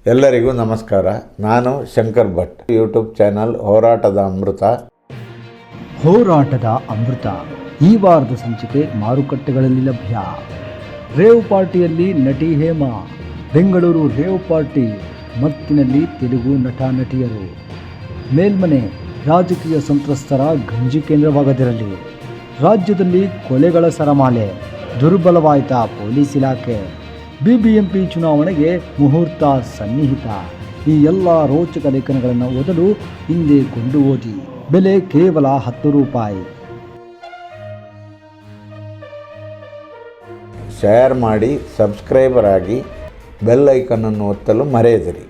ಎಲ್ಲರಿಗೂ ನಮಸ್ಕಾರ. ನಾನು ಶಂಕರ್ ಭಟ್. ಯೂಟ್ಯೂಬ್ ಚಾನಲ್ ಹೋರಾಟದ ಅಮೃತ. ಹೋರಾಟದ ಅಮೃತ ಈ ವಾರದ ಸಂಚಿಕೆ ಮಾರುಕಟ್ಟೆಗಳಲ್ಲಿ ಲಭ್ಯ. ರೇವ್ ಪಾರ್ಟಿಯಲ್ಲಿ ನಟಿ ಹೇಮಾ. ಬೆಂಗಳೂರು ರೇವ್ ಪಾರ್ಟಿ ಮತ್ತಿನಲ್ಲಿ ತೆಲುಗು ನಟ ನಟಿಯರು. ಮೇಲ್ಮನೆ ರಾಜಕೀಯ ಸಂತ್ರಸ್ತರ ಗಂಜಿ ಕೇಂದ್ರವಾಗದಿರಲಿ. ರಾಜ್ಯದಲ್ಲಿ ಕೊಲೆಗಳ ಸರಮಾಲೆ. ದುರ್ಬಲವಾಯಿತ ಪೊಲೀಸ್ ಇಲಾಖೆ. ಬಿಬಿಎಂಪಿ ಚುನಾವಣೆಗೆ ಮುಹೂರ್ತ ಸನ್ನಿಹಿತ. ಈ ಎಲ್ಲ ರೋಚಕ ಲೇಖನಗಳನ್ನು ಓದಲು ಹಿಂದೆ ಕೊಂಡು ಓದಿ. ಬೆಲೆ ಕೇವಲ 10 ರೂಪಾಯಿ. ಶೇರ್ ಮಾಡಿ, ಸಬ್ಸ್ಕ್ರೈಬರ್ ಆಗಿ, ಬೆಲ್ ಐಕನ್ ಅನ್ನು ಒತ್ತಲು ಮರೆಯದಿರಿ.